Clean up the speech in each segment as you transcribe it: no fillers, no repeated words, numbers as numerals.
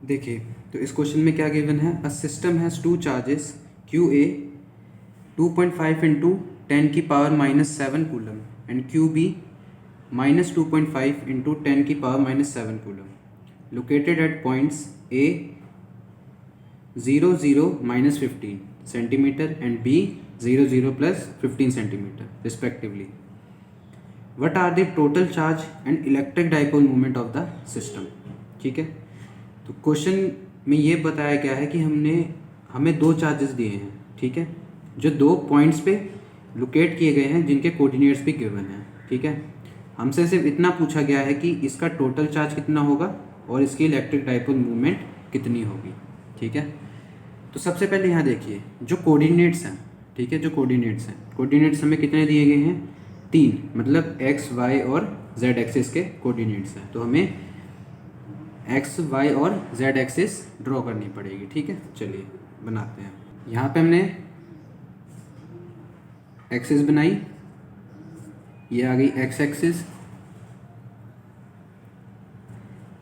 देखिए, तो इस क्वेश्चन में क्या गिवन है, a system has two charges Q A 2.5 into 10⁻⁻7 coulomb and Q B -2.5 into 10⁻⁻7 coulomb located at points A 0 0 -15 centimetre and B 0 0 +15 centimetre respectively. What are the total charge and electric dipole movement of the system. ठीक है, तो question में ये बताया गया है कि हमें दो चार्जेस दिए हैं, ठीक है, जो दो पॉइंट्स पे लोकेट किए गए हैं जिनके कोऑर्डिनेट्स भी गिवन हैं। ठीक है, हमसे सिर्फ इतना पूछा गया है कि इसका टोटल चार्ज कितना होगा और इसकी इलेक्ट्रिक डाइपोल मूवमेंट कितनी होगी। ठीक है, तो सबसे पहले यहाँ देखिए जो कोऑर्डिनेट्स हैं, ठीक है, जो कोऑर्डिनेट्स हमें कितने दिए गए हैं, 3, मतलब एक्स वाई और जेड एक्सिस के कोऑर्डिनेट्स हैं। तो हमें एक्स वाई और जेड एक्सिस ड्रॉ करनी पड़ेगी। ठीक है, चलिए बनाते हैं। यहाँ पे हमने एक्सिस बनाई, ये आ गई एक्स एक्सिस,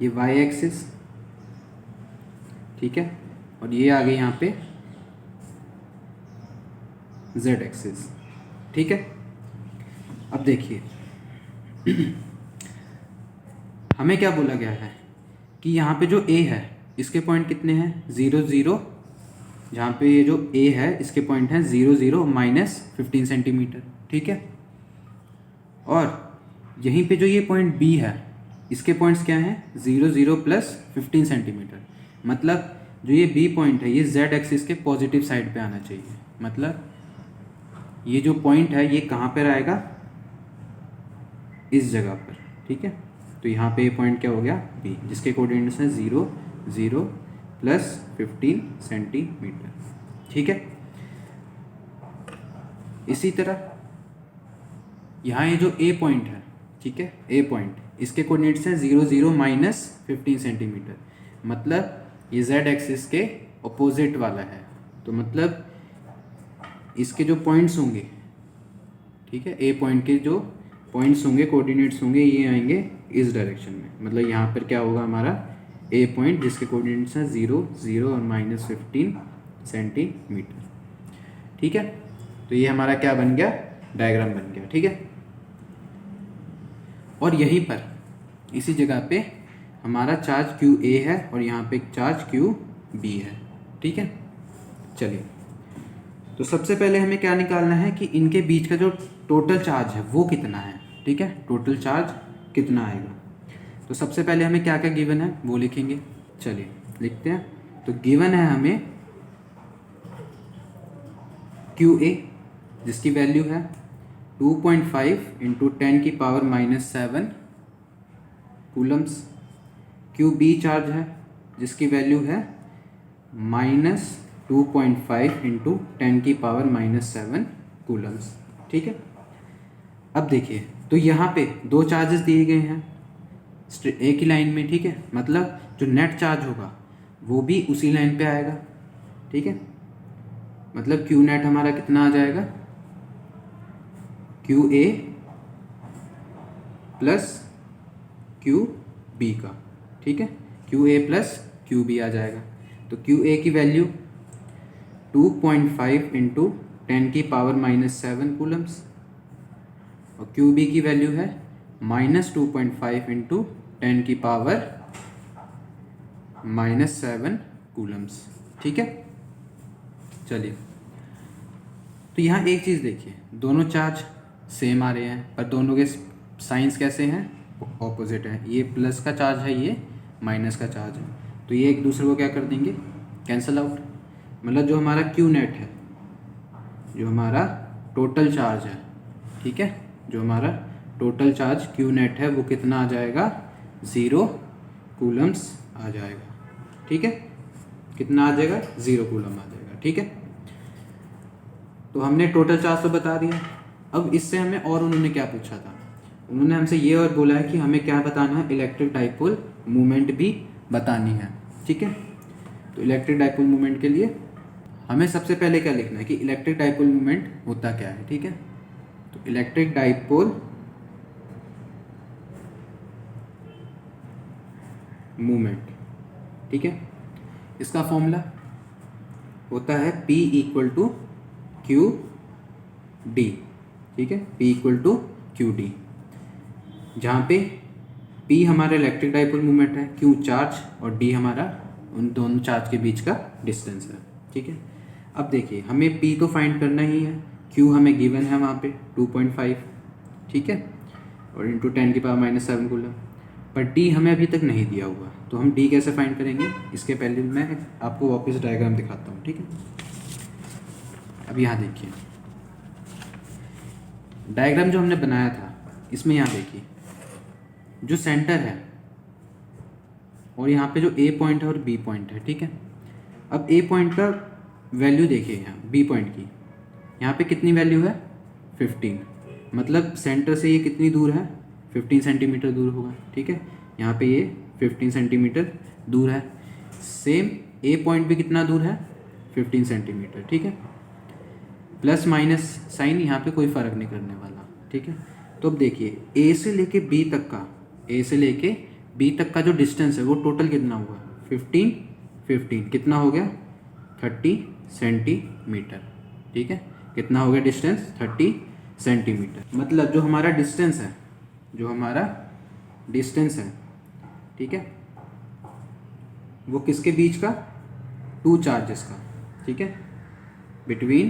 ये वाई एक्सिस, ठीक है, और ये आ गई यहाँ पे जेड एक्सिस। ठीक है, अब देखिए हमें क्या बोला गया है कि यहाँ पे जो ए है इसके पॉइंट कितने हैं, 0 0, जहाँ पे ये जो ए है इसके पॉइंट हैं 0 0 -15 सेंटीमीटर। ठीक है, और यहीं पे जो ये पॉइंट बी है इसके पॉइंट्स क्या हैं, 0 0 +15 सेंटीमीटर। मतलब जो ये बी पॉइंट है ये जेड एक्सिस के पॉजिटिव साइड पे आना चाहिए। मतलब ये जो पॉइंट है ये कहाँ पर आएगा, इस जगह पर। ठीक है, तो यहाँ पे ये पॉइंट क्या हो गया, बी, जिसके कोऑर्डिनेट्स हैं 0 0 +15 सेंटीमीटर। ठीक है, इसी तरह यहाँ ये जो ए पॉइंट है, ठीक है, ए पॉइंट, इसके कोऑर्डिनेट्स हैं 0 0 -15 सेंटीमीटर। मतलब ये जेड एक्सिस के अपोजिट वाला है। तो मतलब इसके जो पॉइंट्स होंगे, ठीक है, ए पॉइंट के जो पॉइंट्स होंगे, कोऑर्डिनेट्स होंगे, ये आएंगे इस डायरेक्शन में। मतलब यहाँ पर क्या होगा हमारा ए पॉइंट, जिसके कोऑर्डिनेट्स हैं 0 0 और -15 सेंटीमीटर। ठीक है, तो ये हमारा क्या बन गया, डायग्राम बन गया। ठीक है, और यहीं पर इसी जगह पे हमारा चार्ज क्यू ए है और यहाँ पे चार्ज क्यू बी है। ठीक है, चलिए, तो सबसे पहले हमें क्या निकालना है कि इनके बीच का जो टोटल चार्ज है वो कितना है। ठीक है, टोटल चार्ज कितना आएगा। तो सबसे पहले हमें क्या क्या गिवन है वो लिखेंगे। चलिए लिखते हैं। तो गिवन है हमें क्यू ए जिसकी वैल्यू है 2.5 into 10⁻⁻7 Coulomb's. Q B charge है जिसकी वैल्यू है -2.5 इंटू 10⁻⁻7 कूलम्स। ठीक है, अब देखिए, तो यहाँ पे दो चार्जेस दिए गए हैं एक ही लाइन में। ठीक है, मतलब जो नेट चार्ज होगा वो भी उसी लाइन पे आएगा। ठीक है, मतलब क्यू नेट हमारा कितना आ जाएगा, Q A plus Q B का। ठीक है, Q A plus Q B आ जाएगा। तो क्यू ए की वैल्यू 2.5 इंटू 10⁻⁻7 कूलम्स और क्यू बी की वैल्यू है -2.5 इंटू 10⁻⁻7 कूलम्स। ठीक है, चलिए, तो यहाँ एक चीज़ देखिए, दोनों चार्ज सेम आ रहे हैं पर दोनों के साइंस कैसे हैं, ऑपोजिट है। ये प्लस का चार्ज है, ये माइनस का चार्ज है, तो ये एक दूसरे को क्या कर देंगे, कैंसिल आउट। मतलब जो हमारा क्यू नेट है, जो हमारा टोटल चार्ज है, ठीक है, जो हमारा टोटल चार्ज क्यू नेट है वो कितना आ जाएगा, 0 कूलम्स आ जाएगा। ठीक है, कितना आ जाएगा, 0 कूलम आ जाएगा। ठीक है, तो हमने टोटल चार्ज तो बता दिया। अब इससे हमें और उन्होंने क्या पूछा था, उन्होंने हमसे ये और बोला है कि हमें क्या बताना है, इलेक्ट्रिक डाइपोल मूवमेंट भी बतानी है। ठीक है, तो इलेक्ट्रिक डाइपोल मूवमेंट के लिए हमें सबसे पहले क्या लिखना है कि इलेक्ट्रिक डाइपोल मूवमेंट होता क्या है। ठीक है, तो इलेक्ट्रिक डाइपोल मूवमेंट, ठीक है, इसका फॉर्मूला होता है P equal to Q D, ठीक है, P equal to Q D, जहाँ पे P हमारा इलेक्ट्रिक डाइपोल मोमेंट है, Q चार्ज और D हमारा उन दोनों चार्ज के बीच का डिस्टेंस है, ठीक है। अब देखिए हमें P तो फाइंड करना ही है, Q हमें गिवन है वहाँ पे 2.5, ठीक है, और इंटू 10⁻⁻⁷ कूलम, पर D हमें अभी तक नहीं दिया हुआ, तो हम D कैसे फाइंड करेंगे, इसके पहले मैं आपको वापस डायग्राम दिखाता हूँ, ठीक है। अब यहाँ देखिए डायग्राम जो हमने बनाया था, इसमें यहाँ देखिए जो सेंटर है और यहाँ पे जो A पॉइंट है और B पॉइंट है, ठीक है। अब A पॉइंट का वैल्यू देखिए, यहाँ B पॉइंट की यहाँ पे कितनी वैल्यू है 15, मतलब सेंटर से ये कितनी दूर है 15 सेंटीमीटर दूर होगा, ठीक है। यहाँ पे ये 15 सेंटीमीटर दूर है। सेम A पॉइंट भी कितना दूर है 15 सेंटीमीटर, ठीक है। प्लस माइनस साइन यहाँ पे कोई फ़र्क नहीं करने वाला, ठीक है। तो अब देखिए A से लेके B तक का, A से लेके B तक का जो डिस्टेंस है वो टोटल कितना हुआ 15 कितना हो गया 30 सेंटीमीटर, ठीक है। कितना हो गया डिस्टेंस 30 सेंटीमीटर, मतलब जो हमारा डिस्टेंस है, जो हमारा डिस्टेंस है, ठीक है, वो किसके बीच का, टू चार्जेस का, ठीक है, बिटवीन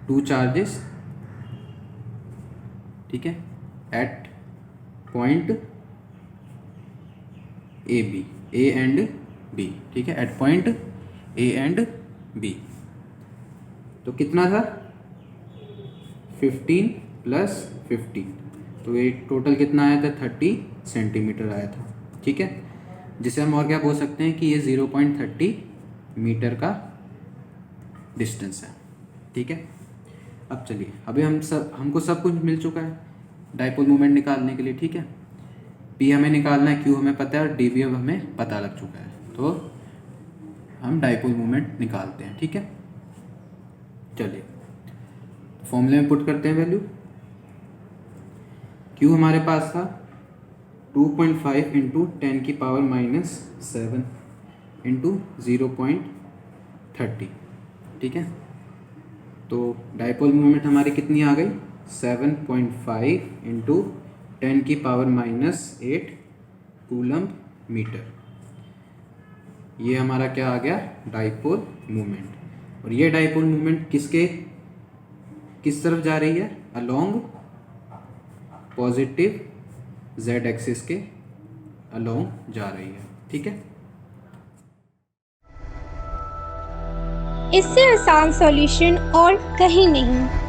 टू चार्जेस, ठीक है, at point A B, A and B, ठीक है, at point A and B. तो कितना था 15 प्लस 15, तो ये टोटल कितना आया था 30 सेंटीमीटर आया था, ठीक है, जिसे हम और क्या बोल सकते हैं कि ये 0.30 मीटर का डिस्टेंस है, ठीक है। अब चलिए अभी हमको सब कुछ मिल चुका है डाइपोल मोमेंट निकालने के लिए, ठीक है। P हमें निकालना है, Q हमें पता है और D हमें पता लग चुका है, तो हम डाइपोल मोमेंट निकालते हैं, ठीक है। चलिए फॉर्मूले में पुट करते हैं वैल्यू। Q हमारे पास था 2.5 इंटू 10⁻⁻⁷ इंटू 0.30, ठीक है। तो डाइपोल मोमेंट हमारी कितनी आ गई 7.5 इंटू 10⁻⁸ कूलम मीटर। ये हमारा क्या आ गया डाइपोल मोमेंट, और ये डाइपोल मोमेंट किस तरफ जा रही है, अलोंग पॉजिटिव z एक्सिस के अलोंग जा रही है, ठीक है। इससे आसान सॉल्यूशन और कहीं नहीं।